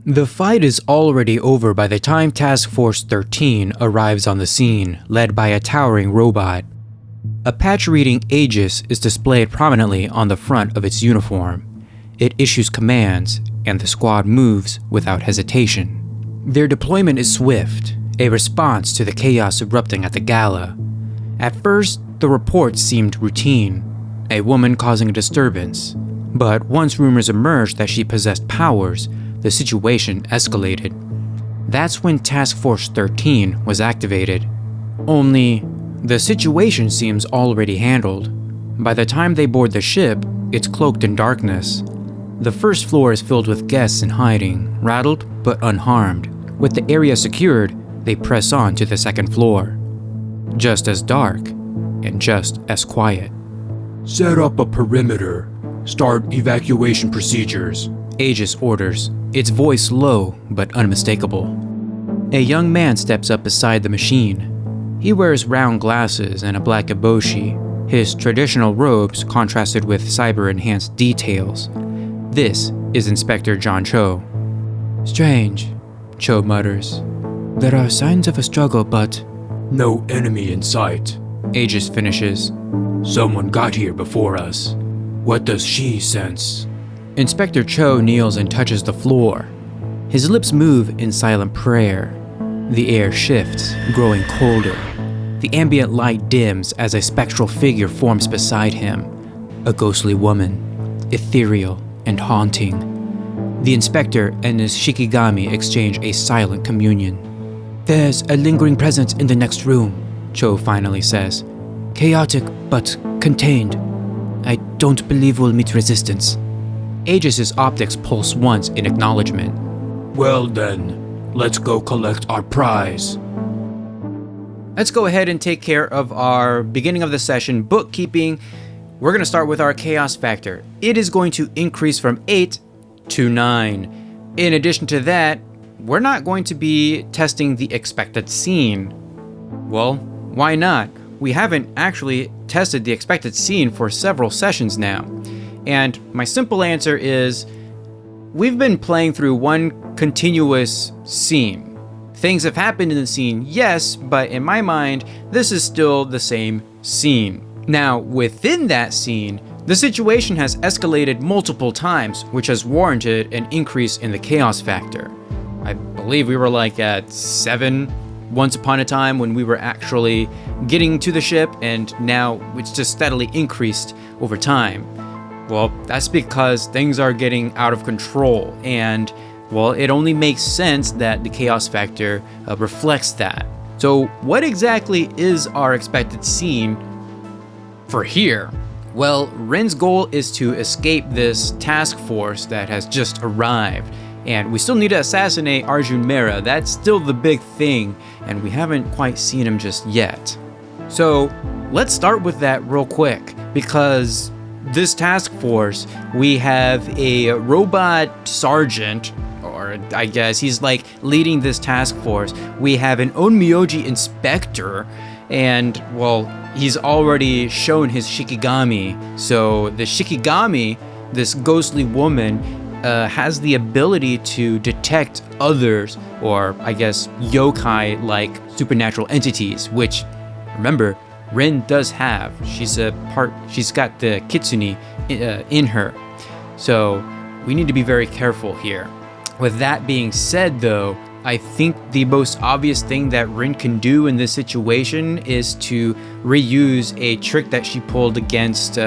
The fight is already over by the time Task Force 13 arrives on the scene, led by a towering robot. A patch reading Aegis is displayed prominently on the front of its uniform. It issues commands, and the squad moves without hesitation. Their deployment is swift, a response to the chaos erupting at the gala. At first, the reports seemed routine, a woman causing a disturbance. But once rumors emerged that she possessed powers, the situation escalated. That's when Task Force 13 was activated. Only, the situation seems already handled. By the time they board the ship, it's cloaked in darkness. The first floor is filled with guests in hiding, rattled but unharmed. With the area secured, they press on to the second floor. Just as dark, and just as quiet. Set up a perimeter. Start evacuation procedures, Aegis orders, its voice low but unmistakable. A young man steps up beside the machine. He wears round glasses and a black eboshi, his traditional robes contrasted with cyber-enhanced details. This is Inspector John Cho. Strange, Cho mutters. There are signs of a struggle, but... No enemy in sight, Aegis finishes. Someone got here before us. What does she sense? Inspector Cho kneels and touches the floor. His lips move in silent prayer. The air shifts, growing colder. The ambient light dims as a spectral figure forms beside him. A ghostly woman, ethereal and haunting. The inspector and his Shikigami exchange a silent communion. There's a lingering presence in the next room, Cho finally says. Chaotic but contained. I don't believe we'll meet resistance. Aegis's optics pulse once in acknowledgement. Well then, let's go collect our prize. Let's go ahead and take care of our beginning of the session bookkeeping. We're going to start with our chaos factor. It is going to increase from 8 to 9. In addition to that, we're not going to be testing the expected scene. Well, why not? We haven't actually tested the expected scene for several sessions now. And my simple answer is, we've been playing through one continuous scene. Things have happened in the scene, yes, but in my mind, this is still the same scene. Now, within that scene, the situation has escalated multiple times, which has warranted an increase in the chaos factor. I believe we were like at 7 once upon a time when we were actually getting to the ship, and now it's just steadily increased over time. Well, that's because things are getting out of control, and well, it only makes sense that the chaos factor reflects that. So what exactly is our expected scene for here? Well, Ren's goal is to escape this task force that has just arrived. And we still need to assassinate Arjun Mehra. That's still the big thing, and we haven't quite seen him just yet. So let's start with that real quick, because this task force, we have a robot sergeant, or I guess he's like leading this task force. We have an Onmyoji inspector, and well, he's already shown his Shikigami. So the Shikigami, this ghostly woman, has the ability to detect others, or I guess yokai-like supernatural entities, which, remember, Ren does have. She's got the kitsune in her. So we need to be very careful here. With that being said though, I think the most obvious thing that Rin can do in this situation is to reuse a trick that she pulled against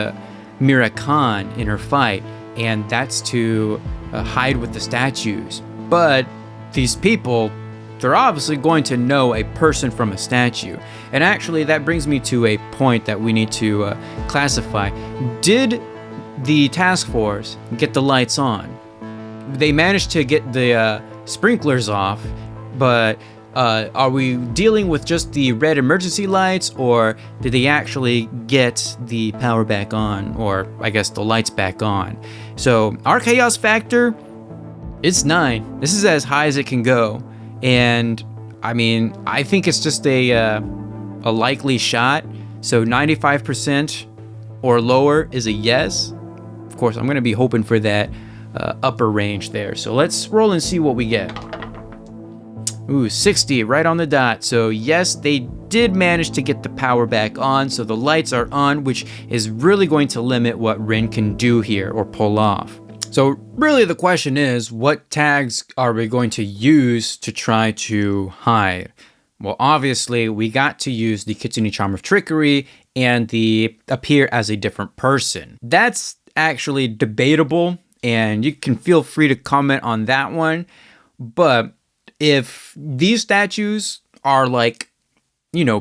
Mira Khan in her fight, and that's to hide with the statues. But these people, they're obviously going to know a person from a statue. And actually that brings me to a point that we need to classify. Did the task force get the lights on? They managed to get the sprinklers off, but are we dealing with just the red emergency lights, or did they actually get the power back on, or I guess the lights back on? So our chaos factor, it's 9. This is as high as it can go. And I mean, I think it's just a likely shot. So 95% or lower is a yes. Of course, I'm going to be hoping for that upper range there. So let's roll and see what we get. Ooh, 60 right on the dot. So yes, they did manage to get the power back on, so the lights are on, which is really going to limit what Rin can do here or pull off. So really the question is, what tags are we going to use to try to hide? Well, obviously we got to use the Kitsune Charm of Trickery and the appear as a different person. That's actually debatable, and you can feel free to comment on that one. But if these statues are like,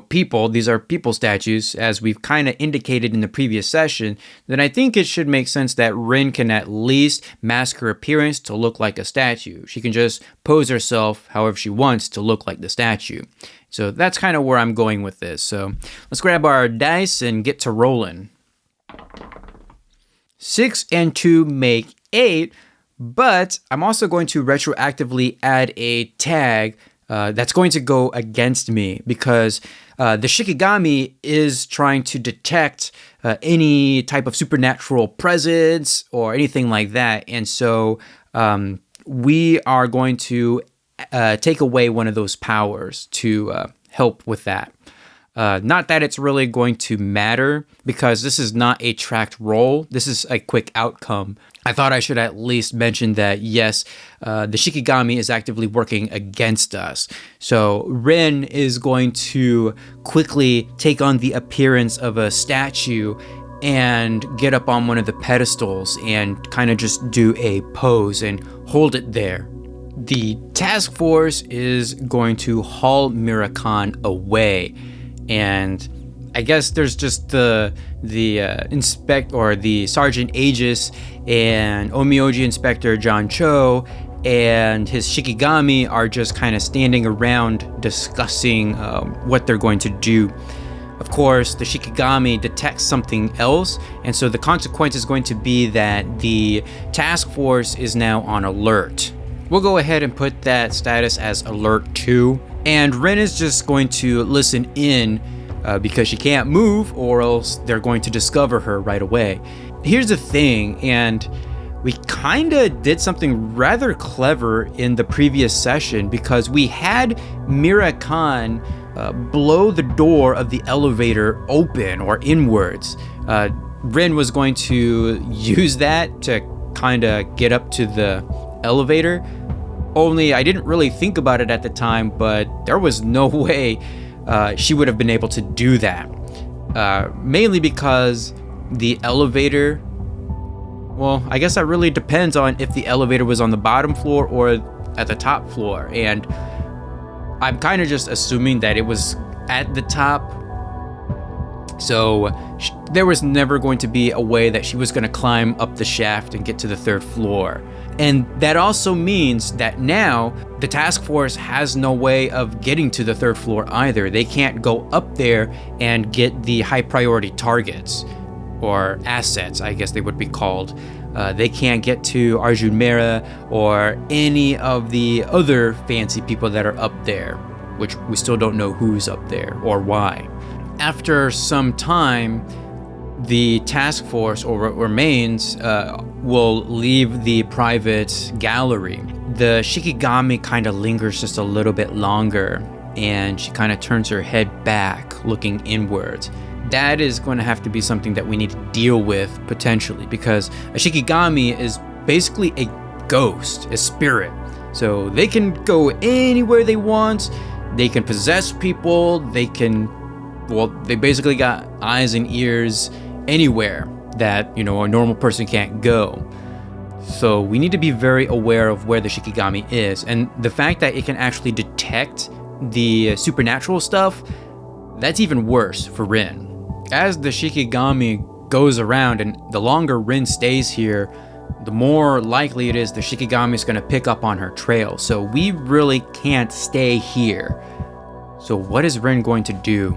people, these are people statues, as we've kind of indicated in the previous session, then I think it should make sense that Rin can at least mask her appearance to look like a statue. She can just pose herself however she wants to look like the statue. So that's kind of where I'm going with this. So let's grab our dice and get to rolling. 6 and 2 make 8, but I'm also going to retroactively add a tag that's going to go against me, because the Shikigami is trying to detect any type of supernatural presence or anything like that. And so we are going to take away one of those powers to help with that. Not that it's really going to matter, because this is not a tracked roll. This is a quick outcome. I thought I should at least mention that, yes, the Shikigami is actively working against us. So Rin is going to quickly take on the appearance of a statue and get up on one of the pedestals and kind of just do a pose and hold it there. The task force is going to haul Mirakan away, and I guess there's just the Sergeant Aegis and Omioji Inspector John Cho and his Shikigami are just kind of standing around discussing what they're going to do. Of course, the Shikigami detects something else, and so the consequence is going to be that the task force is now on alert. We'll go ahead and put that status as alert 2, and Rin is just going to listen in because she can't move, or else they're going to discover her right away. Here's the thing, and we kind of did something rather clever in the previous session, because we had Mirakan blow the door of the elevator open or inwards. Rin was going to use that to kind of get up to the elevator, only I didn't really think about it at the time, but there was no way she would have been able to do that. Mainly because the elevator, well, I guess that really depends on if the elevator was on the bottom floor or at the top floor. And I'm kind of just assuming that it was at the top. So there was never going to be a way that she was going to climb up the shaft and get to the 3rd floor. And that also means that now the task force has no way of getting to the 3rd floor either. They can't go up there and get the high priority targets, or assets, I guess they would be called. They can't get to Arjun Mera or any of the other fancy people that are up there, which we still don't know who's up there or why. After some time, the task force, or what remains, will leave the private gallery. The Shikigami kind of lingers just a little bit longer, and she kind of turns her head back, looking inwards. That is going to have to be something that we need to deal with potentially, because a Shikigami is basically a ghost, a spirit. So they can go anywhere they want, they can possess people, they basically got eyes and ears anywhere that, a normal person can't go. So we need to be very aware of where the Shikigami is, and the fact that it can actually detect the supernatural stuff, that's even worse for Rin. As the Shikigami goes around, and the longer Rin stays here, the more likely it is the Shikigami is going to pick up on her trail. So we really can't stay here. So what is Rin going to do?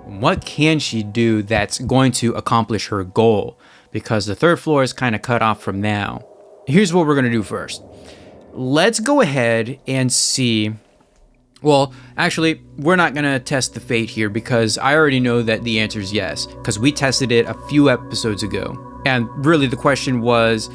What can she do that's going to accomplish her goal? Because the 3rd floor is kind of cut off from now. Here's what we're going to do first. Let's go ahead and see. Well, actually, we're not going to test the fate here, because I already know that the answer is yes, because we tested it a few episodes ago. And really the question was,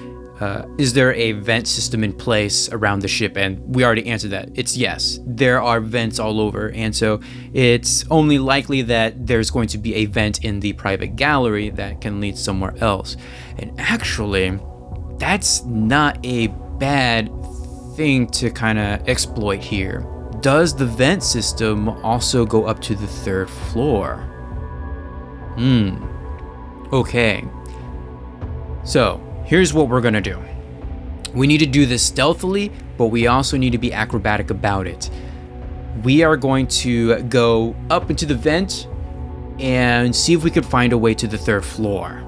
is there a vent system in place around the ship? And we already answered that. It's yes. There are vents all over, and so it's only likely that there's going to be a vent in the private gallery that can lead somewhere else. And actually, that's not a bad thing to kind of exploit here. Does the vent system also go up to the 3rd floor? Okay. So, here's what we're gonna do. We need to do this stealthily, but we also need to be acrobatic about it. We are going to go up into the vent and see if we could find a way to the 3rd floor.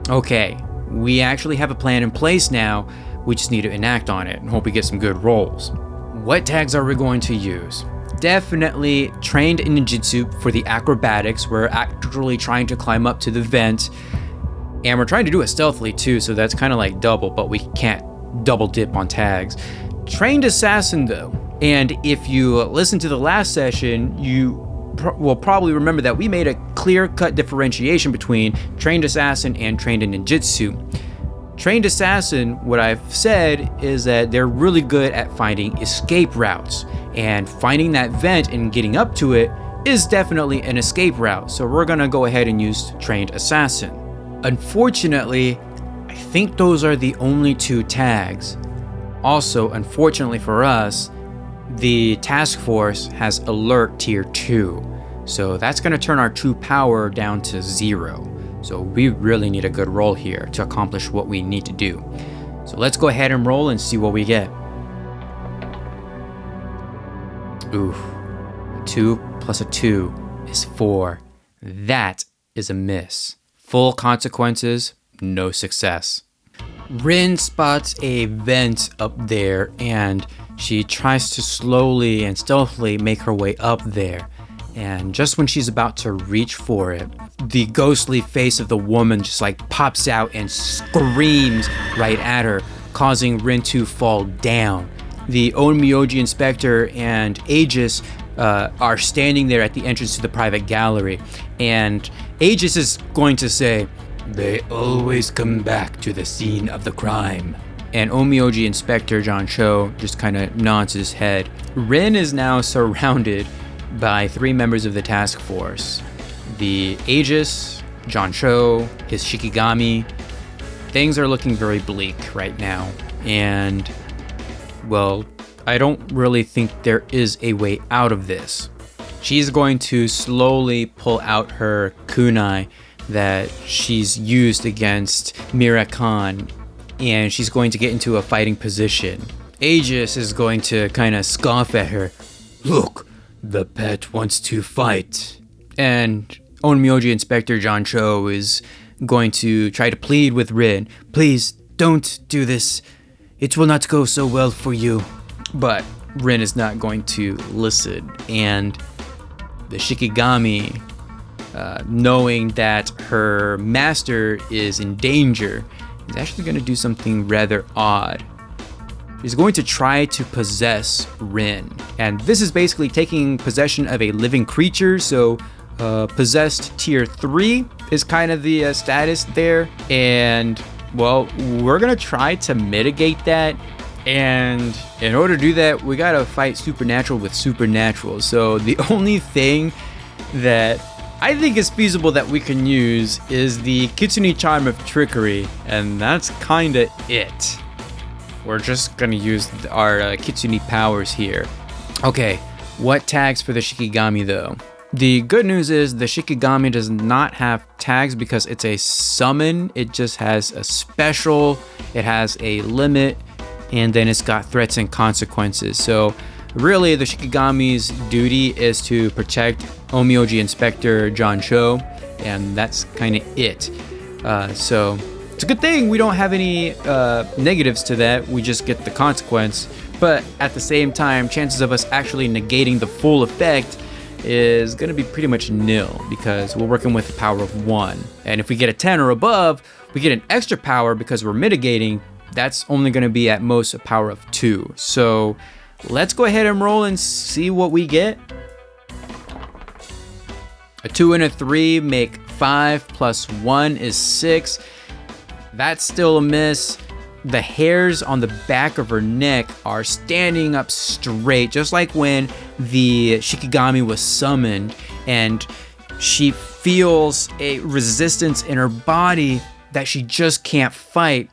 Okay, we actually have a plan in place now. We just need to enact on it and hope we get some good rolls. What tags are we going to use? Definitely trained in ninjutsu for the acrobatics. We're actually trying to climb up to the vent, and we're trying to do it stealthily too, so that's kind of like double, but we can't double dip on tags. Trained assassin though, and if you listen to the last session, you will probably remember that we made a clear-cut differentiation between trained assassin and trained in ninjutsu. Trained assassin, what I've said is that they're really good at finding escape routes, and finding that vent and getting up to it is definitely an escape route, so we're gonna go ahead and use trained assassin. Unfortunately, I think those are the only 2 tags. Also, unfortunately for us, the task force has alert tier 2, so that's gonna turn our true power down to 0. So we really need a good roll here to accomplish what we need to do. So let's go ahead and roll and see what we get. Oof. A 2 plus a 2 is 4. That is a miss. Full consequences, no success. Rin spots a vent up there, and she tries to slowly and stealthily make her way up there. And just when she's about to reach for it, the ghostly face of the woman just like pops out and screams right at her, causing Rin to fall down. The Onmyoji inspector and Aegis are standing there at the entrance to the private gallery, and Aegis is going to say, "They always come back to the scene of the crime." And Onmyoji inspector John Cho just kind of nods his head. Rin is now surrounded by 3 members of the task force. The Aegis, John Cho, his Shikigami. Things are looking very bleak right now. And, well, I don't really think there is a way out of this. She's going to slowly pull out her kunai that she's used against Mira Khan, and she's going to get into a fighting position. Aegis is going to kind of scoff at her. "Look, the pet wants to fight." And Onmyoji Inspector John Cho is going to try to plead with Rin. "Please, don't do this. It will not go so well for you." But Rin is not going to listen, and the Shikigami, knowing that her master is in danger, is actually going to do something rather odd. He's going to try to possess Rin, and this is basically taking possession of a living creature, so possessed tier 3 is kind of the status there, and well, we're gonna try to mitigate that, and in order to do that, we gotta fight supernatural with supernatural. So the only thing that I think is feasible that we can use is the Kitsune Charm of Trickery, and that's kinda it. We're just gonna use our Kitsune powers here. Okay, what tags for the Shikigami though? The good news is the Shikigami does not have tags because it's a summon. It just has a special, it has a limit, and then it's got threats and consequences. So really the Shikigami's duty is to protect Onmyoji Inspector John Cho, and that's kind of it. So it's a good thing we don't have any negatives to that. We just get the consequence. But at the same time, chances of us actually negating the full effect is going to be pretty much nil because we're working with a power of 1. And if we get a 10 or above, we get an extra power because we're mitigating. That's only going to be at most a power of 2. So let's go ahead and roll and see what we get. A 2 and a 3 make 5 plus 1 is 6. That's still a miss. the hairs on the back of her neck are standing up straight, just like when the Shikigami was summoned, and she feels a resistance in her body that she just can't fight.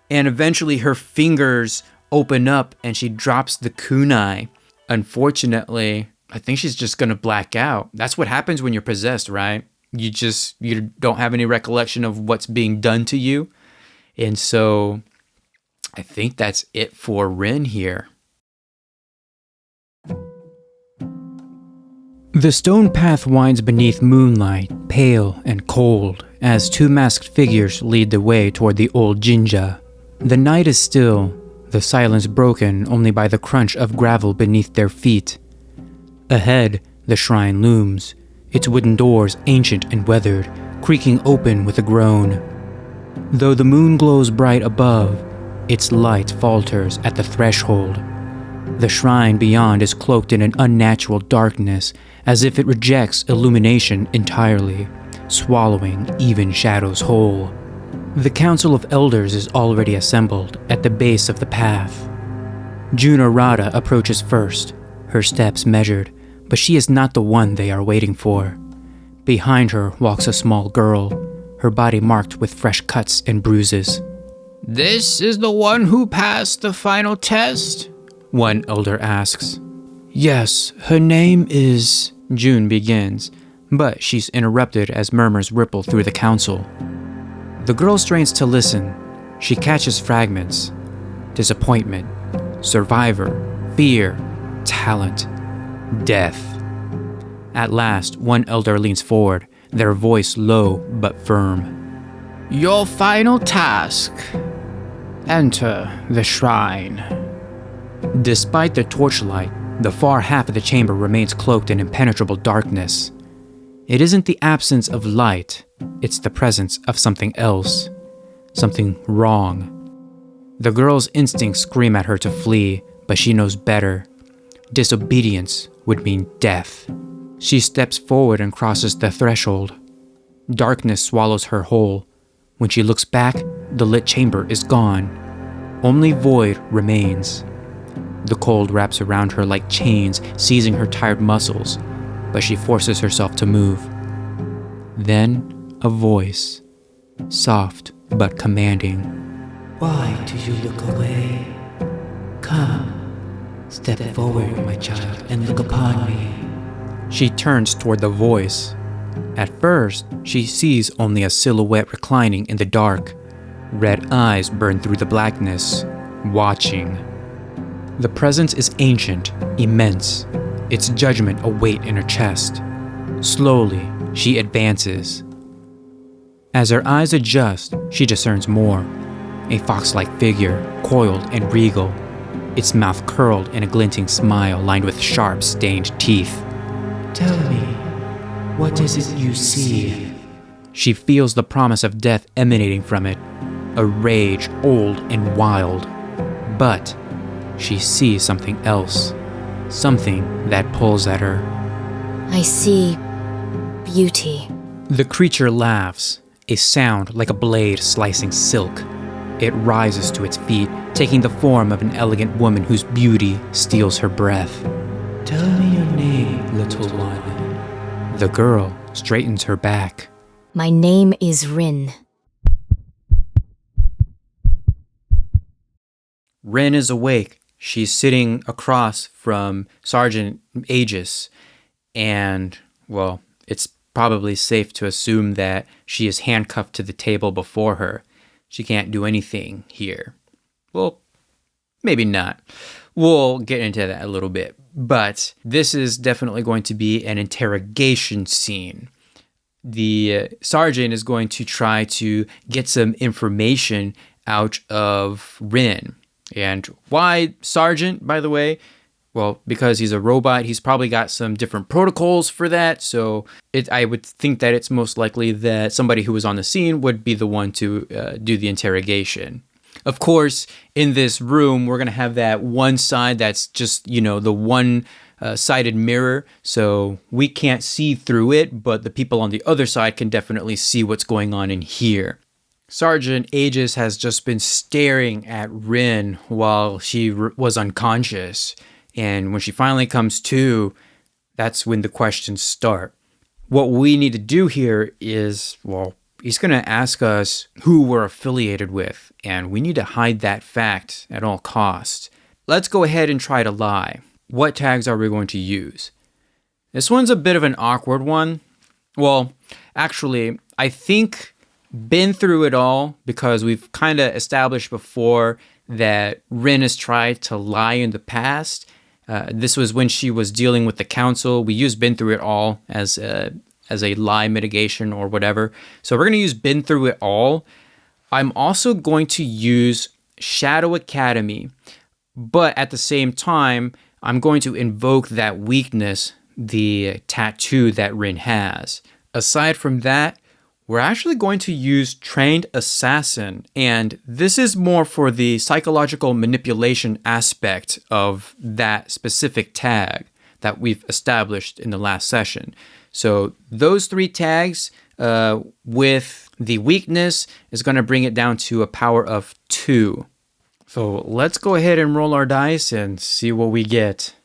And eventually her fingers open up and she drops the kunai. Unfortunately, I think she's just gonna black out. That's what happens when you're possessed, right? You don't have any recollection of what's being done to you. And so I think that's it for Rin here. The stone path winds beneath moonlight, pale and cold, as two masked figures lead the way toward the old jinja. The night is still, the silence broken only by the crunch of gravel beneath their feet. Ahead, the shrine looms, its wooden doors ancient and weathered, creaking open with a groan. Though the moon glows bright above, its light falters at the threshold. The shrine beyond is cloaked in an unnatural darkness, as if it rejects illumination entirely, swallowing even shadows whole. The Council of Elders is already assembled at the base of the path. Jun Arata approaches first, her steps measured, but she is not the one they are waiting for. Behind her walks a small girl, her body marked with fresh cuts and bruises. "This is the one who passed the final test?" one elder asks. "Yes, her name is..." June begins, but she's interrupted as murmurs ripple through the council. The girl strains to listen. She catches fragments. Disappointment, survivor, fear, talent, death. At last, one elder leans forward, their voice low but firm. "Your final task. Enter the shrine." Despite the torchlight, the far half of the chamber remains cloaked in impenetrable darkness. It isn't the absence of light, it's the presence of something else. Something wrong. The girl's instincts scream at her to flee, but she knows better. Disobedience would mean death. She steps forward and crosses the threshold. Darkness swallows her whole. When she looks back, the lit chamber is gone. Only void remains. The cold wraps around her like chains, seizing her tired muscles, but she forces herself to move. Then, a voice, soft but commanding. "Why do you look away? Come, step forward, my child, and look upon me." She turns toward the voice. At first, she sees only a silhouette reclining in the dark. Red eyes burn through the blackness, watching. The presence is ancient, immense, its judgment a weight in her chest. Slowly, she advances. As her eyes adjust, she discerns more. A fox-like figure, coiled and regal, its mouth curled in a glinting smile lined with sharp, stained teeth. "Tell me, what is it you see?" She feels the promise of death emanating from it, a rage old and wild. But she sees something else, something that pulls at her. "I see beauty." The creature laughs, a sound like a blade slicing silk. It rises to its feet, taking the form of an elegant woman whose beauty steals her breath. "Tell me your name, little one." The girl straightens her back. "My name is Rin." Rin is awake. She's sitting across from Sergeant Aegis, and, well, it's probably safe to assume that she is handcuffed to the table before her. She can't do anything here. Well, maybe not. We'll get into that a little bit. But this is definitely going to be an interrogation scene. The sergeant is going to try to get some information out of Rin. And why sergeant, by the way? Well, because he's a robot, he's probably got some different protocols for that. So I would think that it's most likely that somebody who was on the scene would be the one to do the interrogation. Of course, in this room, we're going to have that one side that's just, the one-sided mirror. So we can't see through it, but the people on the other side can definitely see what's going on in here. Sergeant Aegis has just been staring at Rin while she was unconscious. And when she finally comes to, that's when the questions start. What we need to do here is, well, he's going to ask us who we're affiliated with, and we need to hide that fact at all costs. Let's go ahead and try to lie. What tags are we going to use? This one's a bit of an awkward one. Well, actually, I think been through it all, because we've kind of established before that Rin has tried to lie in the past. This was when she was dealing with the council. We used been through it all as a lie mitigation or whatever. So we're going to use been through it all. I'm also going to use Shadow Academy, but at the same time, I'm going to invoke that weakness, the tattoo that Rin has. Aside from that, we're actually going to use Trained Assassin, and this is more for the psychological manipulation aspect of that specific tag that we've established in the last session. So those 3 tags with the weakness is going to bring it down to a power of 2. So let's go ahead and roll our dice and see what we get.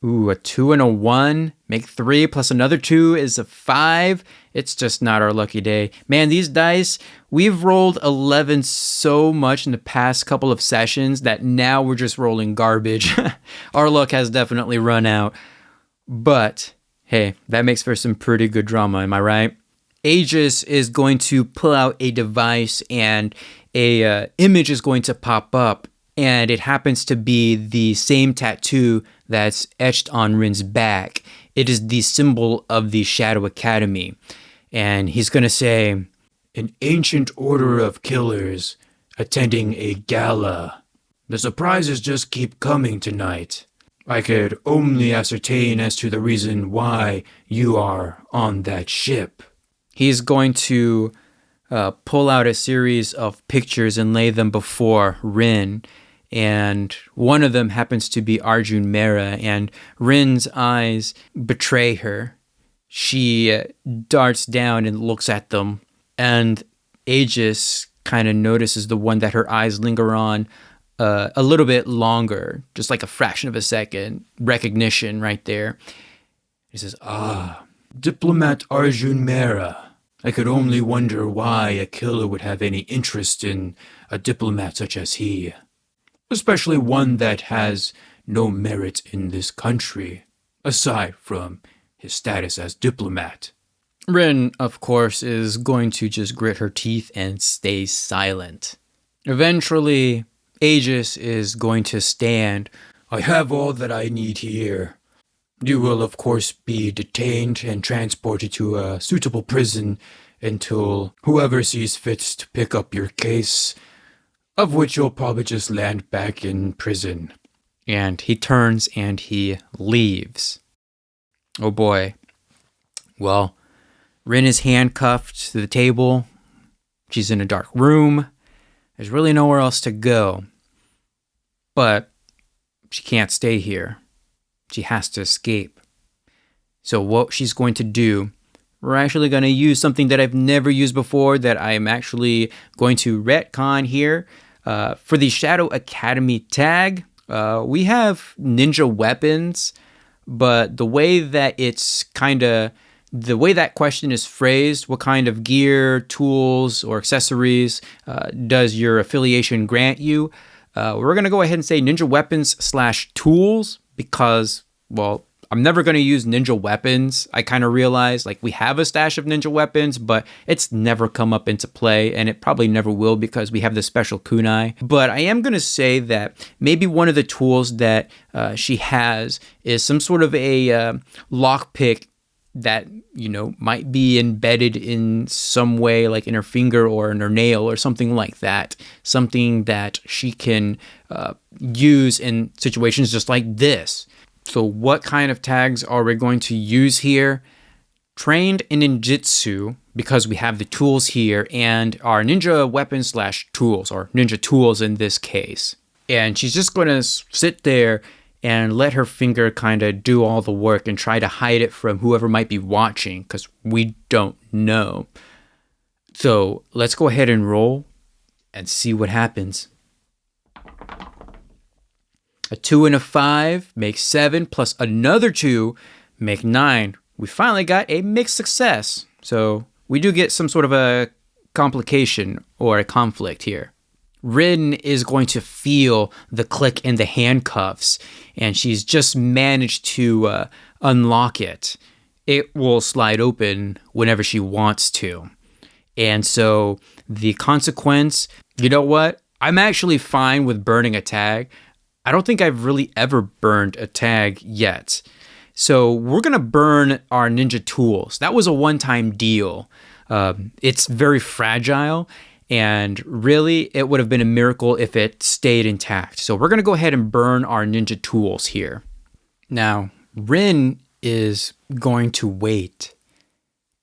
Ooh, a 2 and a 1. Make 3 plus another 2 is a 5. It's just not our lucky day. Man, these dice, we've rolled 11 so much in the past couple of sessions that now we're just rolling garbage. Our luck has definitely run out. But, hey, that makes for some pretty good drama, am I right? Aegis is going to pull out a device and a image is going to pop up. And it happens to be the same tattoo that's etched on Rin's back. It is the symbol of the Shadow Academy. And he's going to say, An ancient order of killers attending a gala. The surprises just keep coming tonight. I could only ascertain as to the reason why you are on that ship. He's going to pull out a series of pictures and lay them before Rin. And one of them happens to be Arjun Mehra, and Rin's eyes betray her. She darts down and looks at them, and Aegis kind of notices the one that her eyes linger on a little bit longer, just like a fraction of a second. Recognition right there. He says, Diplomat Arjun Mehra. I could only wonder why a killer would have any interest in a diplomat such as he. Especially one that has no merit in this country, aside from his status as diplomat. Rin, of course, is going to just grit her teeth and stay silent. Eventually, Aegis is going to stand. I have all that I need here. You will, of course, be detained and transported to a suitable prison until whoever sees fit to pick up your case, of which you'll probably just land back in prison. And he turns and he leaves. Oh boy. Well, Rin is handcuffed to the table. She's in a dark room. There's really nowhere else to go. But she can't stay here. She has to escape. So what she's going to do, we're actually going to use something that I've never used before that I'm actually going to retcon here. For the Shadow Academy tag, we have ninja weapons, but the way that the way that question is phrased, what kind of gear, tools, or accessories does your affiliation grant you? We're going to go ahead and say ninja weapons / tools because, well, I'm never going to use ninja weapons. I kind of realize like we have a stash of ninja weapons, but it's never come up into play, and it probably never will because we have the special kunai. But I am going to say that maybe one of the tools that she has is some sort of a lockpick that, you know, might be embedded in some way, like in her finger or in her nail or something like that. Something that she can use in situations just like this. So what kind of tags are we going to use here? Trained in ninjutsu, because we have the tools here, and our ninja weapons / tools, or ninja tools in this case. And she's just going to sit there and let her finger kind of do all the work and try to hide it from whoever might be watching, because we don't know. So let's go ahead and roll and see what happens. A 2 and a 5 make 7, plus another 2 make 9. We finally got a mixed success. So we do get some sort of a complication or a conflict here. Rin is going to feel the click in the handcuffs, and she's just managed to unlock it. It will slide open whenever she wants to. And so the consequence, you know what? I'm actually fine with burning a tag. I don't think I've really ever burned a tag yet. So we're going to burn our ninja tools. That was a one-time deal. It's very fragile, and really it would have been a miracle if it stayed intact. So we're going to go ahead and burn our ninja tools here. Now, Rin is going to wait.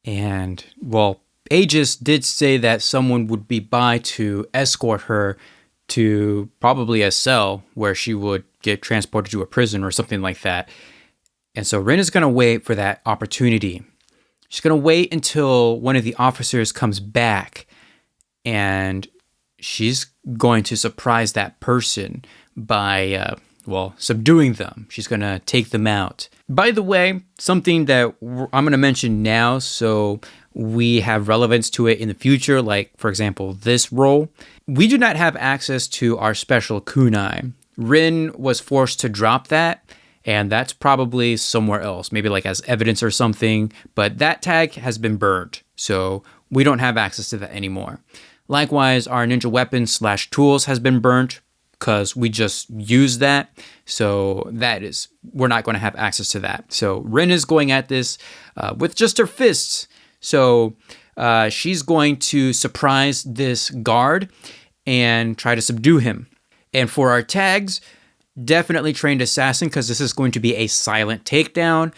And, well, Aegis did say that someone would be by to escort her to probably a cell where she would get transported to a prison or something like that. And so Rin is going to wait for that opportunity. She's going to wait until one of the officers comes back, and she's going to surprise that person by, subduing them. She's going to take them out. By the way, something that I'm going to mention now so we have relevance to it in the future, like, for example, this roll. We do not have access to our special kunai. Rin was forced to drop that, and that's probably somewhere else, maybe like as evidence or something, but that tag has been burned, so we don't have access to that anymore. Likewise, our ninja weapons / tools has been burnt because we just used that, so we're not going to have access to that. So Rin is going at this with just her fists. So she's going to surprise this guard and try to subdue him. And for our tags, definitely trained assassin, because this is going to be a silent takedown.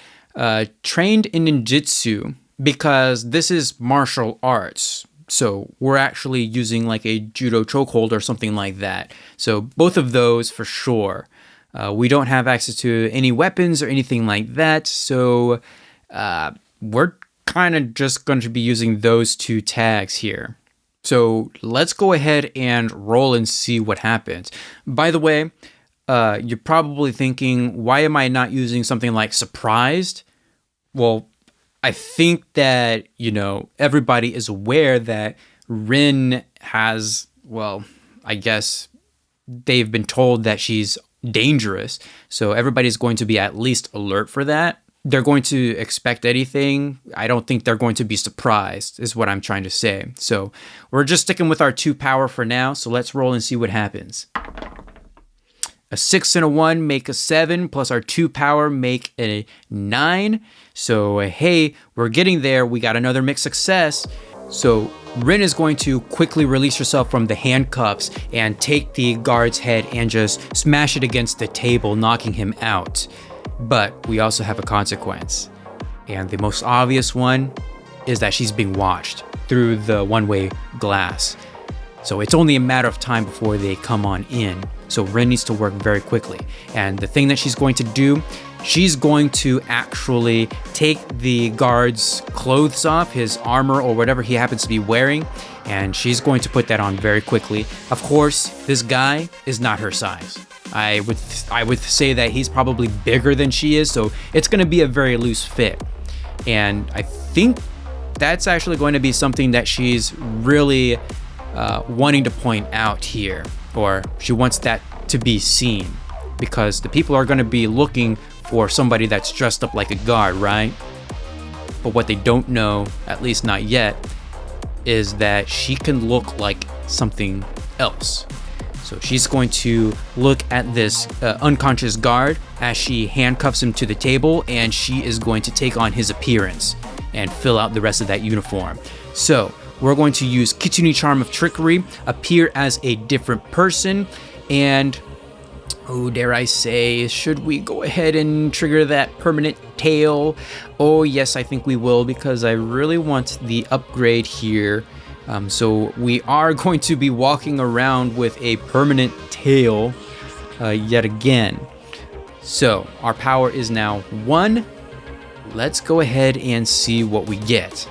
Trained in ninjutsu, because this is martial arts. So we're actually using like a judo chokehold or something like that. So both of those for sure. We don't have access to any weapons or anything like that. So we're kind of just going to be using those 2 tags here. So let's go ahead and roll and see what happens. By the way, you're probably thinking, why am I not using something like surprised? Well, I think that, everybody is aware that Rin has, I guess they've been told that she's dangerous. So everybody's going to be at least alert for that. They're going to expect anything. I don't think they're going to be surprised, is what I'm trying to say. So we're just sticking with our 2 power for now. So let's roll and see what happens. A 6 and a 1 make a 7, plus our 2 power make a 9. So hey, we're getting there. We got another mixed success. So Rin is going to quickly release herself from the handcuffs and take the guard's head and just smash it against the table, knocking him out. But we also have a consequence. And the most obvious one is that she's being watched through the one-way glass. So it's only a matter of time before they come on in. So Rin needs to work very quickly. And the thing that she's going to do, she's going to actually take the guard's clothes off, his armor or whatever he happens to be wearing, and she's going to put that on very quickly. Of course, this guy is not her size. I would say that he's probably bigger than she is, so it's going to be a very loose fit. And I think that's actually going to be something that she's really wanting to point out here, or she wants that to be seen, because the people are going to be looking for somebody that's dressed up like a guard, right? But what they don't know, at least not yet, is that she can look like something else. So she's going to look at this unconscious guard as she handcuffs him to the table, and she is going to take on his appearance and fill out the rest of that uniform. So we're going to use Kitsune Charm of Trickery, appear as a different person, and dare I say, should we go ahead and trigger that permanent tail? Oh yes, I think we will, because I really want the upgrade here. So we are going to be walking around with a permanent tail yet again. So our power is now 1. Let's go ahead and see what we get.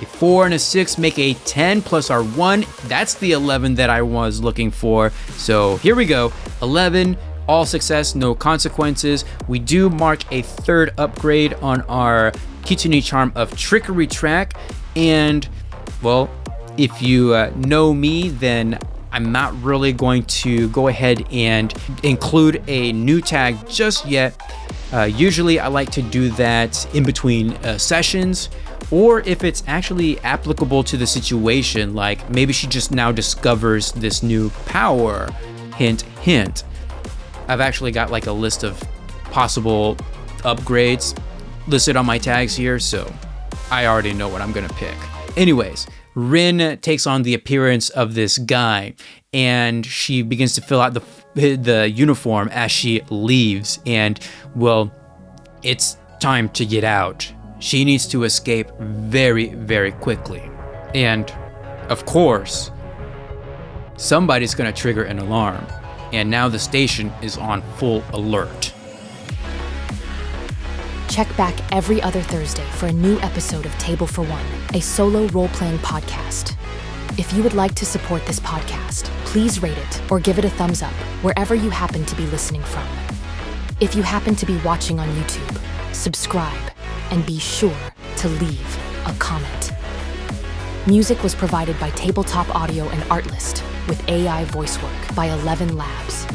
A 4 and a 6 make a 10 plus our 1. That's the 11 that I was looking for. So here we go. 11, all success, no consequences. We do mark a 3rd upgrade on our Kitsune Charm of Trickery track. And, well, if you know me, then I'm not really going to go ahead and include a new tag just yet. Usually I like to do that in between sessions, or if it's actually applicable to the situation, like maybe she just now discovers this new power, hint, hint. I've actually got like a list of possible upgrades listed on my tags here, so I already know what I'm gonna pick. Anyways, Rin takes on the appearance of this guy, and she begins to fill out the uniform as she leaves. And, well, it's time to get out. She needs to escape very, very quickly. And, of course, somebody's gonna trigger an alarm. And now the station is on full alert. Check back every other Thursday for a new episode of Table for One, a solo role-playing podcast. If you would like to support this podcast, please rate it or give it a thumbs up wherever you happen to be listening from. If you happen to be watching on YouTube, subscribe and be sure to leave a comment. Music was provided by Tabletop Audio and Artlist with AI voice work by 11 Labs.